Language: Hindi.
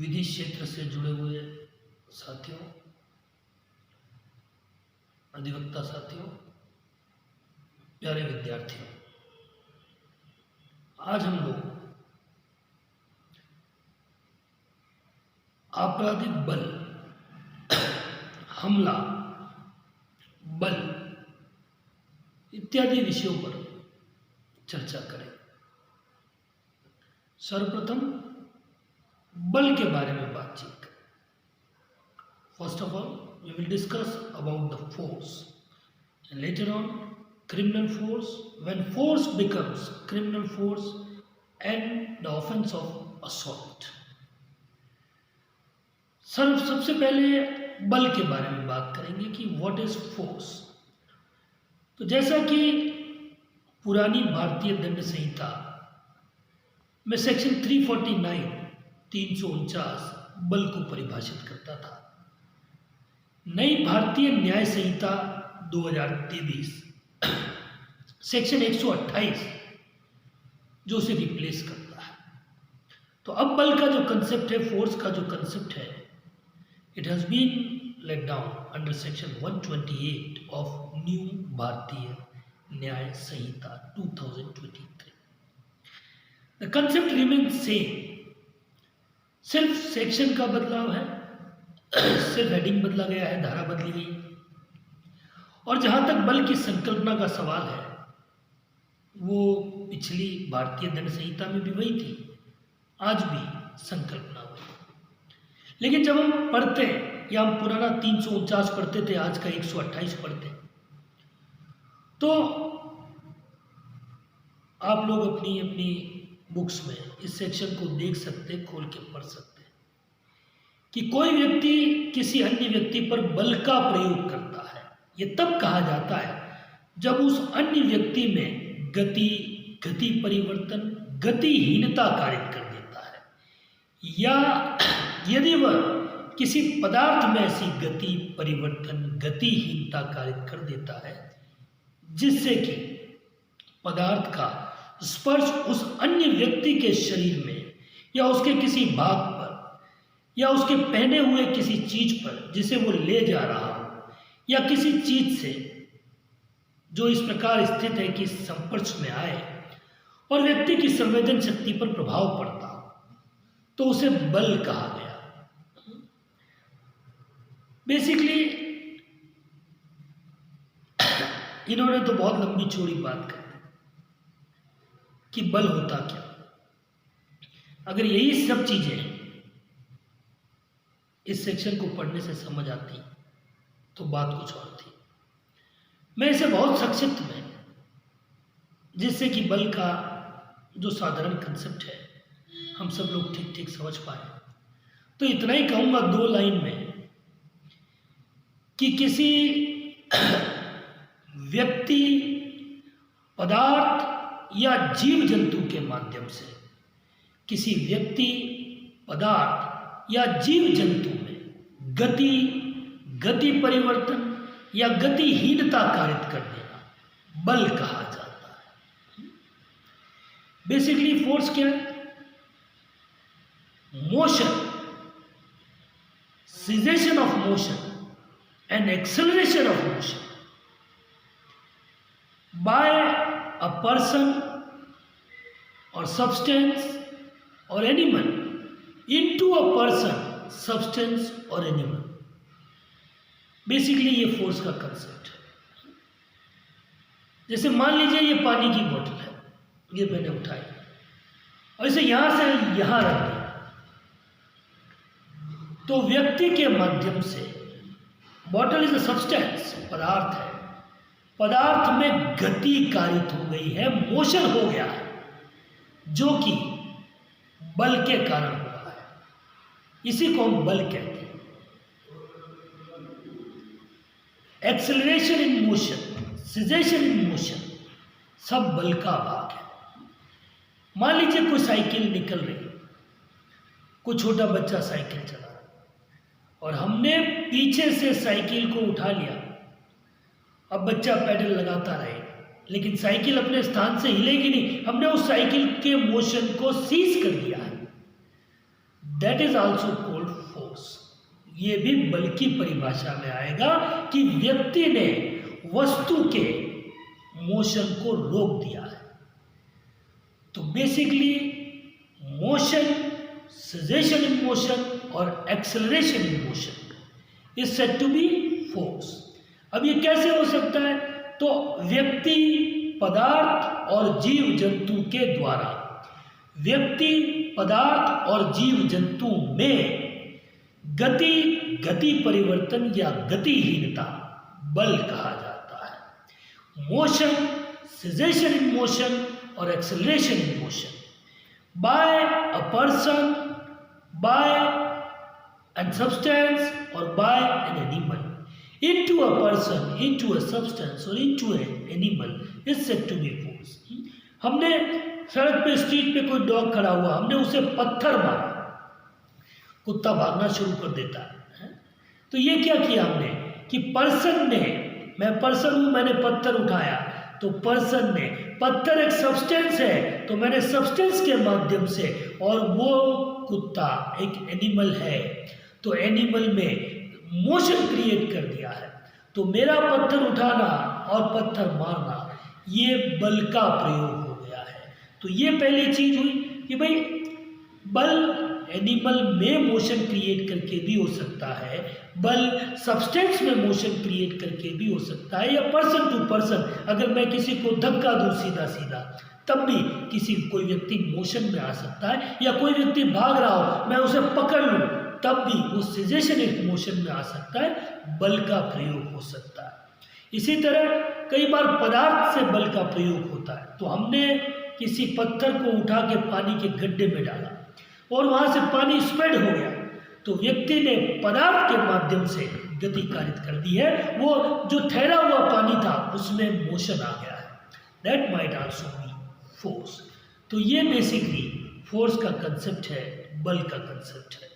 विधि क्षेत्र से जुड़े हुए साथियों, अधिवक्ता साथियों, प्यारे विद्यार्थियों, आज हम लोग आपराधिक बल, हमला, बल इत्यादि विषयों पर चर्चा करें। सर्वप्रथम बल के बारे में बातचीत करें। First of all we will discuss about the force and later on criminal force, when force becomes criminal force and the offense of assault. सबसे पहले बल के बारे में बात करेंगे कि व्हाट इज फोर्स। तो जैसा कि पुरानी भारतीय दंड संहिता में सेक्शन 349 बल को परिभाषित करता था। नई भारतीय न्याय संहिता 2023 सेक्शन 128 जो उसे रिप्लेस करता है। तो अब बल का जो कंसेप्ट है, फोर्स का जो कंसेप्ट है, it has been laid down under section 128 of new Bharatiya Nyaya Sanhita 2023। The concept remains same, सिर्फ सेक्शन का बदलाव है, सिर्फ हेडिंग बदला गया है, धारा बदली गई। और जहां तक बल की संकल्पना का सवाल है, वो पिछली भारतीय दंड संहिता में भी वही थी, आज भी संकल्पना वही। लेकिन जब हम पढ़ते हैं या हम पुराना 349 पढ़ते थे, आज का 128 पढ़ते हैं, तो आप लोग अपनी अपनी बुक्स में इस सेक्शन को देख सकते, खोल के पढ़ सकते कि कोई व्यक्ति किसी अन्य व्यक्ति पर बल का प्रयोग करता है, ये तब कहा जाता है जब उस अन्य व्यक्ति में गति परिवर्तन, गतिहीनता कारित कर देता है, या यदि वह किसी पदार्थ में ऐसी गति परिवर्तन, गतिहीनता कारित कर देता है जिससे कि पदार्थ का स्पर्श उस अन्य व्यक्ति के शरीर में या उसके किसी भाग पर या उसके पहने हुए किसी चीज पर जिसे वो ले जा रहा हो, या किसी चीज से जो इस प्रकार स्थित है कि संपर्क में आए और व्यक्ति की संवेदन शक्ति पर प्रभाव पड़ता हो, तो उसे बल कहा गया। बेसिकली इन्होंने तो बहुत लंबी चौड़ी बात कर दी कि बल होता क्या। अगर यही सब चीजें इस सेक्शन को पढ़ने से समझ आती तो बात कुछ और थी। मैं इसे बहुत संक्षिप्त में, जिससे कि बल का जो साधारण कंसेप्ट है हम सब लोग ठीक ठीक समझ पाए, तो इतना ही कहूँगा 2 लाइन में कि किसी व्यक्ति, पदार्थ या जीव जंतु के माध्यम से किसी व्यक्ति, पदार्थ या जीव जंतु में गति परिवर्तन या गतिहीनता कारित कर देना बल कहा जाता है। बेसिकली फोर्स क्या है? Motion, cessation of motion and acceleration of motion by a person और सब्सटेंस और animal into a person, substance और animal। बेसिकली ये फोर्स का कंसेप्ट है। जैसे मान लीजिए ये पानी की बोतल है, ये मैंने उठाई और इसे यहां से यहां रख दिया, तो व्यक्ति के माध्यम से, बॉटल इज अ सब्सटेंस, पदार्थ है, पदार्थ में गति कारित हो गई है, मोशन हो गया है, जो कि बल के कारण हुआ है। इसी को हम बल कहते हैं। Acceleration in motion, cessation in motion, सब बल का भाग है। मान लीजिए कोई साइकिल निकल रही, कोई छोटा बच्चा साइकिल चला रहा और हमने पीछे से साइकिल को उठा लिया। अब बच्चा पैडल लगाता रहेगा, लेकिन साइकिल अपने स्थान से हिलेगी नहीं। हमने उस साइकिल के मोशन को सीज कर दिया है। That is also called force. ये भी बल की परिभाषा में आएगा कि व्यक्ति ने वस्तु के मोशन को रोक दिया है। तो basically motion, cessation in motion और acceleration in motion is said to be force. अब ये कैसे हो सकता है? तो व्यक्ति, पदार्थ और जीव जंतु के द्वारा, व्यक्ति, पदार्थ और जीव जंतु में गति परिवर्तन या गतिहीनता बल कहा जाता है। मोशन, सेसेशन इन मोशन और acceleration in motion by a person, by an substance और by an animal into a person, into a substance or into an animal is said to be force। हमने सड़क पे, स्ट्रीट पे कोई डॉग खड़ा हुआ, हमने उसे पत्थर मारा, कुत्ता भागना शुरू कर देता है। तो ये क्या किया हमने कि पर्सन ने, मैं पर्सन हूं, मैंने पत्थर उठाया, तो पर्सन ने, पत्थर एक सब्सटेंस है तो मैंने सब्सटेंस के माध्यम से, और वो कुत्ता एक एनिमल है तो एनिमल में मोशन क्रिएट कर दिया है। तो मेरा पत्थर उठाना और पत्थर मारना ये बल का प्रयोग हो गया है। तो ये पहली चीज हुई कि भाई बल एनिमल में मोशन क्रिएट करके भी हो सकता है, बल सब्सटेंस में मोशन क्रिएट करके भी हो सकता है, या पर्सन टू पर्सन, अगर मैं किसी को धक्का दूं सीधा सीधा तब भी कोई व्यक्ति मोशन में आ सकता है, या कोई व्यक्ति भाग रहा हो मैं उसे पकड़ लूं तब भी वो सेसेशन एक मोशन में आ सकता है, बल का प्रयोग हो सकता है। इसी तरह कई बार पदार्थ से बल का प्रयोग होता है। तो हमने किसी पत्थर को उठा के पानी के गड्ढे में डाला और वहां से पानी स्प्रेड हो गया, तो व्यक्ति ने पदार्थ के माध्यम से गति कारित कर दी है, वो जो ठहरा हुआ पानी था उसमें मोशन आ गया है। That might also be force. तो ये बेसिकली फोर्स का कंसेप्ट है, बल का कंसेप्ट है।